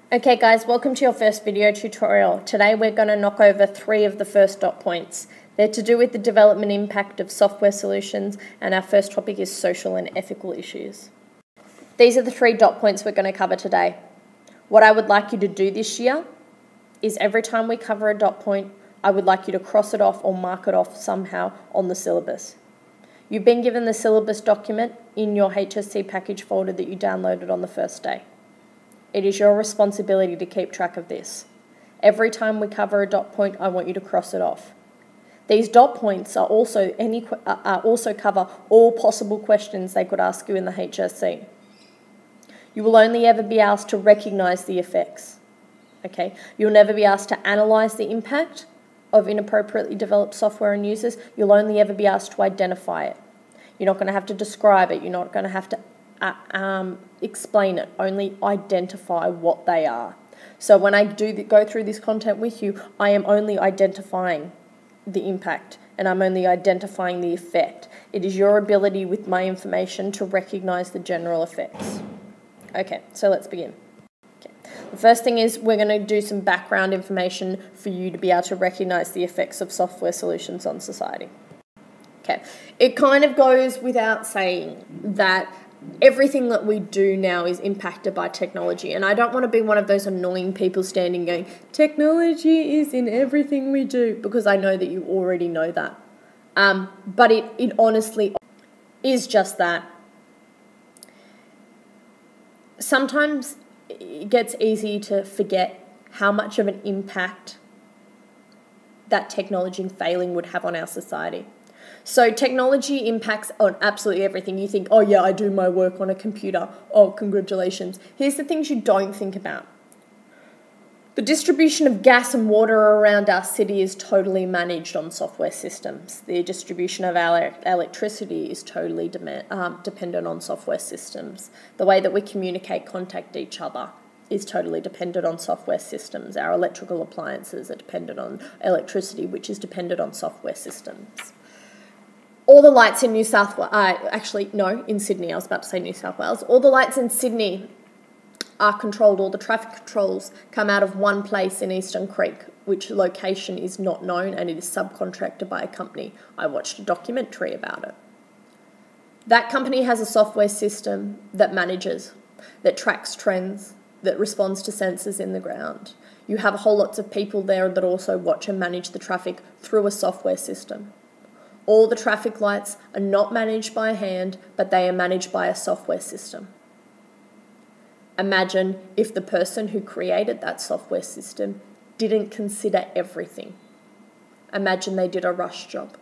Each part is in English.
Okay guys, welcome to your first video tutorial. Today we're going to knock over 3 of the first dot points. They're to do with the development impact of software solutions, and our first topic is social and ethical issues. These are the 3 dot points we're going to cover today. What I would like you to do this year is every time we cover a dot point, I would like you to cross it off or mark it off somehow on the syllabus. You've been given the syllabus document in your HSC package folder that you downloaded on the first day. It is your responsibility to keep track of this. Every time we cover a dot point, I want you to cross it off. These dot points are also cover all possible questions they could ask you in the HSC. You will only ever be asked to recognise the effects. Okay? You'll never be asked to analyse the impact of inappropriately developed software on users. You'll only ever be asked to identify it. You're not going to have to describe it. You're not going to have to explain it, only identify what they are. So when I go through this content with you, I am only identifying the impact and I'm only identifying the effect. It is your ability with my information to recognise the general effects. Okay, so let's begin. Okay. The first thing is we're going to do some background information for you to be able to recognise the effects of software solutions on society. Okay, it kind of goes without saying that everything that we do now is impacted by technology, and I don't want to be one of those annoying people standing going, technology is in everything we do, because I know that you already know that. But it honestly is just that. Sometimes it gets easy to forget how much of an impact that technology failing would have on our society. So technology impacts on absolutely everything. You think, oh yeah, I do my work on a computer. Oh, congratulations. Here's the things you don't think about. The distribution of gas and water around our city is totally managed on software systems. The distribution of our electricity is totally dependent on software systems. The way that we communicate, contact each other is totally dependent on software systems. Our electrical appliances are dependent on electricity, which is dependent on software systems. All the lights in New South Wales, in Sydney, I was about to say New South Wales. All the lights in Sydney are controlled, all the traffic controls come out of one place in Eastern Creek, which location is not known and it is subcontracted by a company. I watched a documentary about it. That company has a software system that manages, that tracks trends, that responds to sensors in the ground. You have a whole lots of people there that also watch and manage the traffic through a software system. All the traffic lights are not managed by hand, but they are managed by a software system. Imagine if the person who created that software system didn't consider everything. Imagine they did a rush job.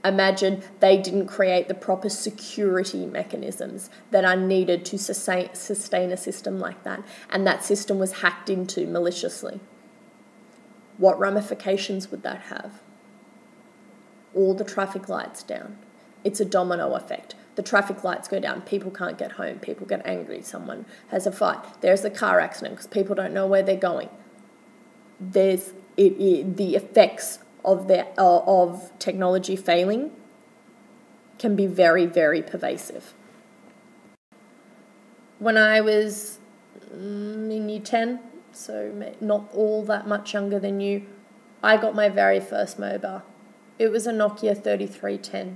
Imagine they didn't create the proper security mechanisms that are needed to sustain a system like that, and that system was hacked into maliciously. What ramifications would that have? All the traffic lights down. It's a domino effect. The traffic lights go down, people can't get home, people get angry, someone has a fight, there's a car accident because people don't know where they're going. The effects of technology failing can be very, very pervasive. When I was in year 10, so not all that much younger than you, I got my very first mobile. It was a Nokia 3310.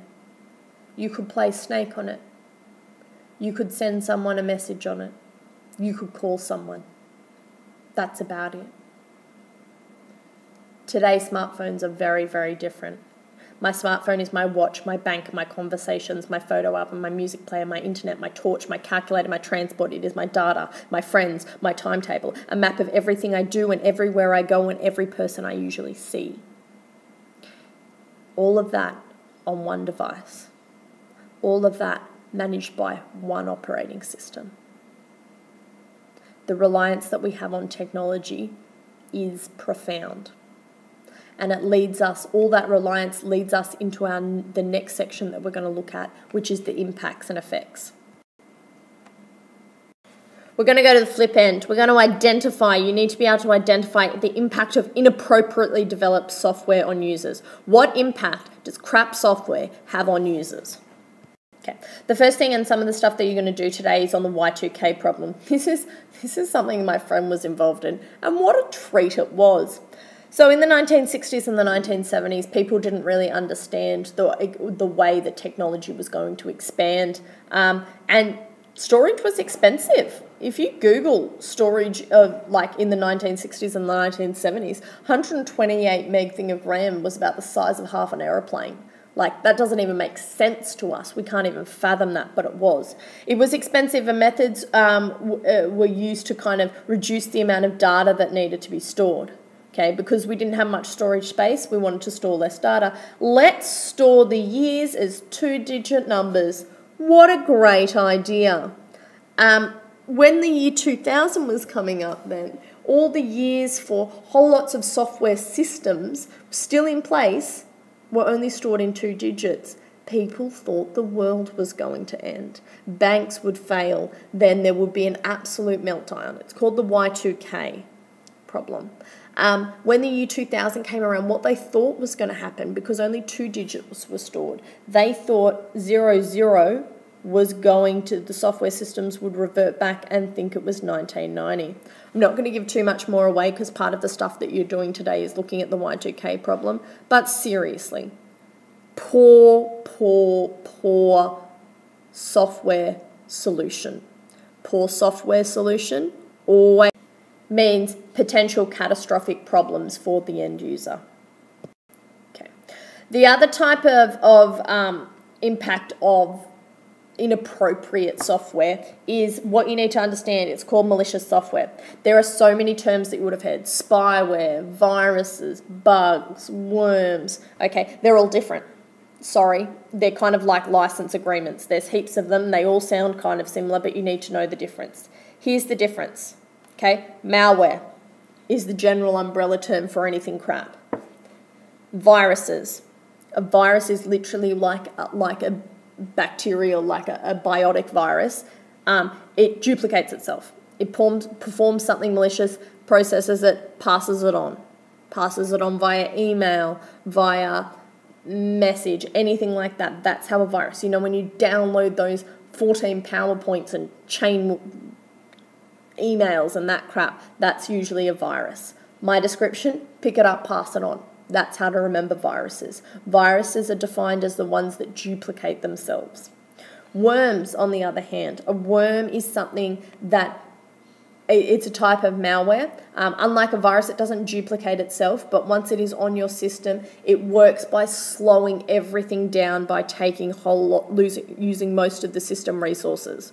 You could play Snake on it. You could send someone a message on it. You could call someone. That's about it. Today, smartphones are very, very different. My smartphone is my watch, my bank, my conversations, my photo album, my music player, my internet, my torch, my calculator, my transport. It is my data, my friends, my timetable, a map of everything I do and everywhere I go and every person I usually see. All of that on one device. All of that managed by one operating system. The reliance that we have on technology is profound. And it leads us, all that reliance leads us into the next section that we're going to look at, which is the impacts and effects. We're going to go to the flip end. We're going to identify, you need to be able to identify the impact of inappropriately developed software on users. What impact does crap software have on users? Okay, the first thing and some of the stuff that you're going to do today is on the Y2K problem. This is something my friend was involved in, and what a treat it was. So in the 1960s and the 1970s, people didn't really understand the way that technology was going to expand, and storage was expensive. If you Google storage of like in the 1960s and the 1970s, 128 meg thing of RAM was about the size of half an aeroplane. Like, that doesn't even make sense to us. We can't even fathom that, but it was. It was expensive, and methods were used to kind of reduce the amount of data that needed to be stored. Okay, because we didn't have much storage space, we wanted to store less data. Let's store the years as 2-digit numbers. What a great idea. When the year 2000 was coming up then, all the years for whole lots of software systems still in place were only stored in 2 digits. People thought the world was going to end. Banks would fail. Then there would be an absolute meltdown. It's called the Y2K problem. When the year 2000 came around, what they thought was going to happen, because only 2 digits were stored, they thought 00 was going to, the software systems would revert back and think it was 1990. I'm not going to give too much more away because part of the stuff that you're doing today is looking at the Y2K problem, but seriously, poor software solution. Poor software solution always means potential catastrophic problems for the end user. Okay. The other type of impact of inappropriate software is what you need to understand. It's called malicious software. There are so many terms that you would have heard: spyware, viruses, bugs, worms. Okay, they're all different. Sorry, they're kind of like license agreements. There's heaps of them. They all sound kind of similar, but you need to know the difference. Here's the difference. Okay, malware is the general umbrella term for anything crap. Viruses. A virus is literally like a bacterial, like a biotic virus. It duplicates itself. It performs something malicious, processes it, passes it on via email, via message, anything like that. That's how a virus, you know, when you download those 14 PowerPoints and chain emails and that crap, that's usually a virus. My description: pick it up, pass it on. That's how to remember viruses. Viruses are defined as the ones that duplicate themselves. Worms, on the other hand, a worm is something that it's a type of malware. Unlike a virus, it doesn't duplicate itself, but once it is on your system, it works by slowing everything down by taking using most of the system resources.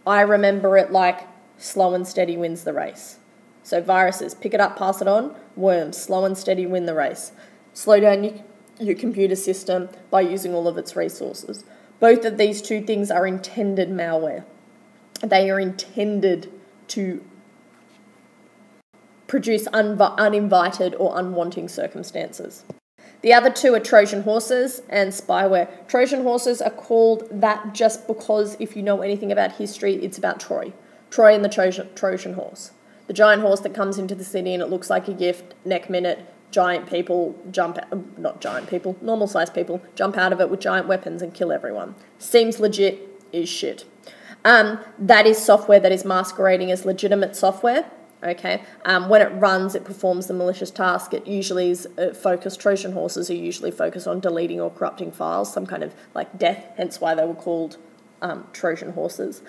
I remember it like slow and steady wins the race. So viruses, pick it up, pass it on. Worms, slow and steady win the race. Slow down your computer system by using all of its resources. Both of these two things are intended malware. They are intended to produce uninvited or unwanting circumstances. The other two are Trojan horses and spyware. Trojan horses are called that just because, if you know anything about history, it's about Troy. Troy and the Trojan horse. The giant horse that comes into the city and it looks like a gift. Next minute, giant people jump out, not giant people, normal-sized people jump out of it with giant weapons and kill everyone. Seems legit, is shit. That is software that is masquerading as legitimate software. Okay, when it runs, it performs the malicious task. It usually is focused. Trojan horses are usually focused on deleting or corrupting files, some kind of like death. Hence why they were called Trojan horses.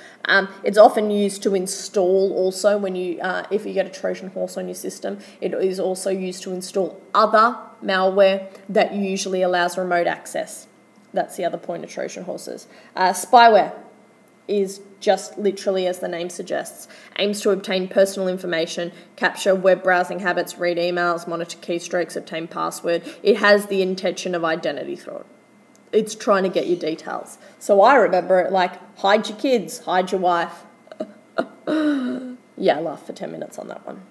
It's often used to install also when you, if you get a Trojan horse on your system, it is also used to install other malware that usually allows remote access. That's the other point of Trojan horses. Spyware is just literally, as the name suggests, aims to obtain personal information, capture web browsing habits, read emails, monitor keystrokes, obtain password. It has the intention of identity fraud. It's trying to get your details. So I remember it like, hide your kids, hide your wife. Yeah, I laughed for 10 minutes on that one.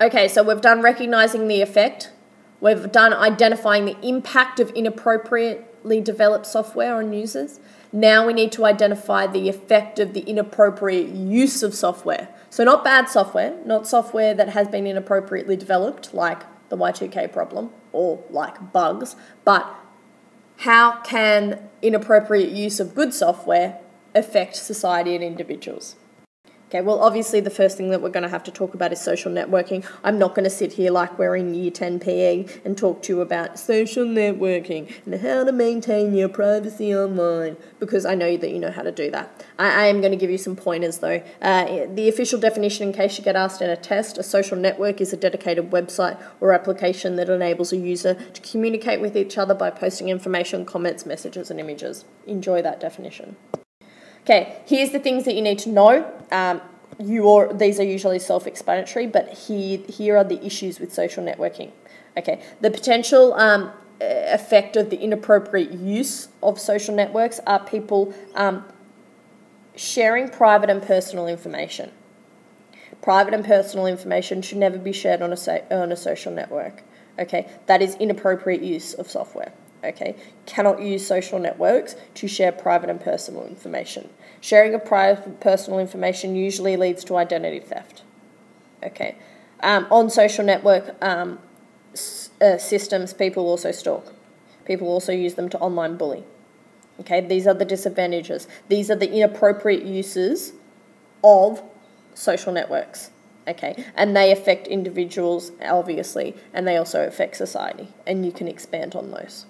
Okay, so we've done recognizing the effect. We've done identifying the impact of inappropriately developed software on users. Now we need to identify the effect of the inappropriate use of software. So not bad software, not software that has been inappropriately developed, like the Y2K problem, or like bugs, but How can inappropriate use of good software affect society and individuals? Okay, well, obviously the first thing that we're going to have to talk about is social networking. I'm not going to sit here like we're in Year 10 PE and talk to you about social networking and how to maintain your privacy online, because I know that you know how to do that. I am going to give you some pointers, though. The official definition, in case you get asked in a test, a social network is a dedicated website or application that enables a user to communicate with each other by posting information, comments, messages, and images. Enjoy that definition. Okay, here's the things that you need to know. These are usually self-explanatory, but here are the issues with social networking. Okay, the potential effect of the inappropriate use of social networks are people sharing private and personal information. Private and personal information should never be shared on a social network. Okay, that is inappropriate use of software. Okay, cannot use social networks to share private and personal information. Sharing of private and personal information usually leads to identity theft. Okay, on social network systems, people also stalk. People also use them to online bully. Okay, these are the disadvantages. These are the inappropriate uses of social networks. Okay, and they affect individuals, obviously, and they also affect society, and you can expand on those.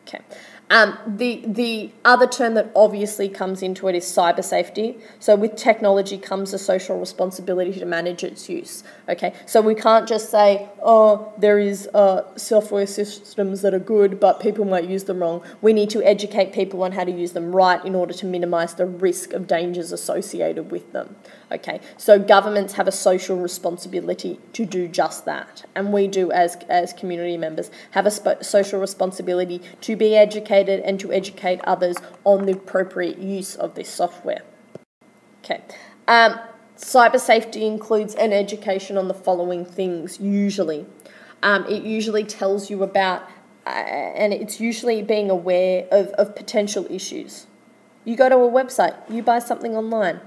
Okay. The other term that obviously comes into it is cyber safety. So with technology comes a social responsibility to manage its use. Okay, so we can't just say, oh, there is software systems that are good, but people might use them wrong. We need to educate people on how to use them right in order to minimise the risk of dangers associated with them. Okay, so governments have a social responsibility to do just that, and we do as community members have a social responsibility to be educated and to educate others on the appropriate use of this software. Okay, cyber safety includes an education on the following things. Usually, it usually tells you about, and it's usually being aware of potential issues. You go to a website, you buy something online.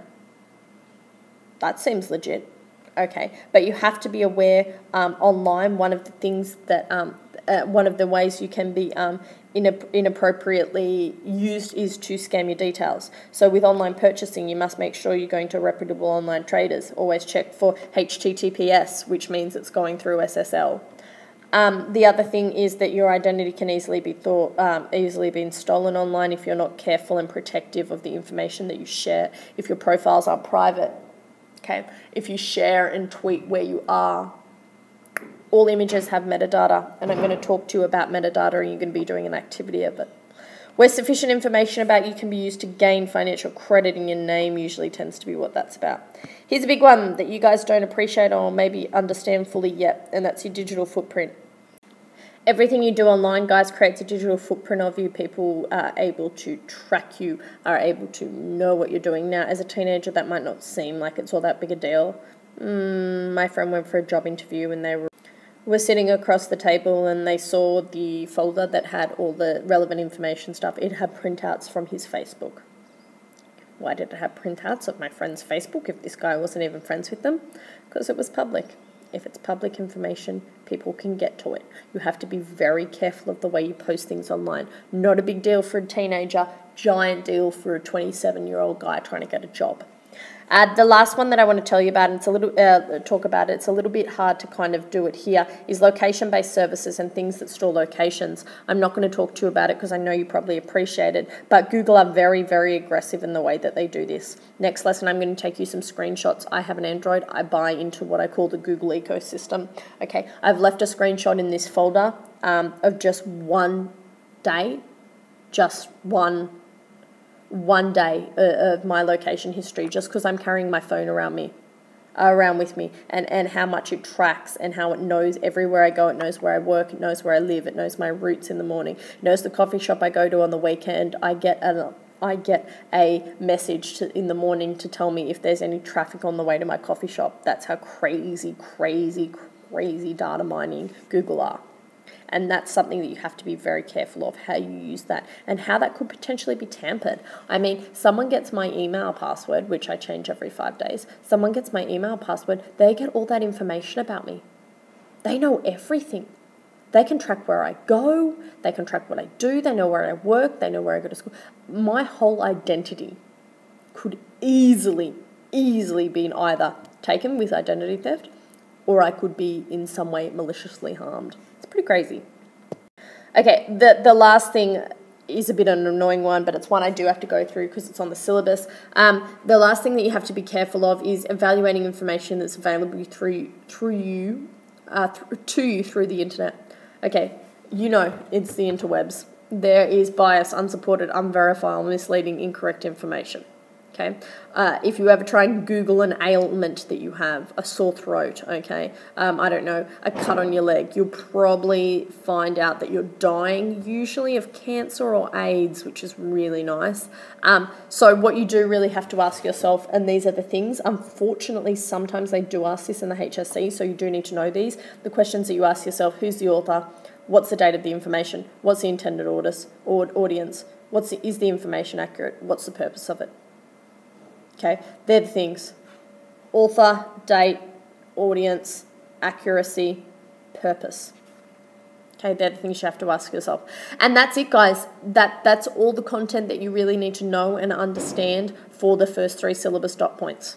That seems legit. Okay, but you have to be aware online. One of the things that, one of the ways you can be inappropriately used is to scam your details. So with online purchasing, you must make sure you're going to reputable online traders. Always check for HTTPS, which means it's going through SSL. The other thing is that your identity can easily be stolen online if you're not careful and protective of the information that you share. If your profiles are private. Okay, if you share and tweet where you are. All images have metadata, and I'm going to talk to you about metadata, and you're going to be doing an activity of it. Where sufficient information about you can be used to gain financial credit in your name usually tends to be what that's about. Here's a big one that you guys don't appreciate or maybe understand fully yet, and that's your digital footprint. Everything you do online, guys, creates a digital footprint of you. People are able to track you, are able to know what you're doing. Now, as a teenager, that might not seem like it's all that big a deal. My friend went for a job interview and they were sitting across the table and they saw the folder that had all the relevant information stuff. It had printouts from his Facebook. Why did it have printouts of my friend's Facebook if this guy wasn't even friends with them? Because it was public. If it's public information, people can get to it. You have to be very careful of the way you post things online. Not a big deal for a teenager, giant deal for a 27-year-old guy trying to get a job. The last one that I want to tell you about, and it's a little it's a little bit hard to kind of do it here, is location-based services and things that store locations. I'm not going to talk to you about it because I know you probably appreciate it, but Google are very, very aggressive in the way that they do this. Next lesson, I'm going to take you some screenshots. I have an Android. I buy into what I call the Google ecosystem. Okay, I've left a screenshot in this folder of just one day, just one day of my location history, just because I'm carrying my phone around with me, and how much it tracks and how it knows everywhere I go. It knows where I work, it knows where I live, it knows my routes in the morning, it knows the coffee shop I go to on the weekend. I get a message in the morning to tell me if there's any traffic on the way to my coffee shop. That's how crazy data mining Google are. And that's something that you have to be very careful of, how you use that and how that could potentially be tampered. I mean, someone gets my email password, which I change every 5 days. Someone gets my email password, they get all that information about me. They know everything. They can track where I go, they can track what I do, they know where I work, they know where I go to school. My whole identity could easily been either taken with identity theft, or I could be in some way maliciously harmed. It's pretty crazy. Okay, the last thing is a bit of an annoying one, but it's one I do have to go through because it's on the syllabus. The last thing that you have to be careful of is evaluating information that's available to you through the internet. Okay, you know it's the interwebs. There is bias, unsupported, unverifiable, misleading, incorrect information. Okay, if you ever try and Google an ailment that you have, a sore throat, okay, I don't know, a cut on your leg, you'll probably find out that you're dying, usually of cancer or AIDS, which is really nice. So what you do really have to ask yourself, and these are the things, unfortunately, sometimes they do ask this in the HSC, so you do need to know these. The questions that you ask yourself: who's the author? What's the date of the information? What's the intended audience? Is the information accurate? What's the purpose of it? Okay, they're the things: author, date, audience, accuracy, purpose. Okay, they're the things you have to ask yourself. And that's it, guys. That's all the content that you really need to know and understand for the first 3 syllabus dot points.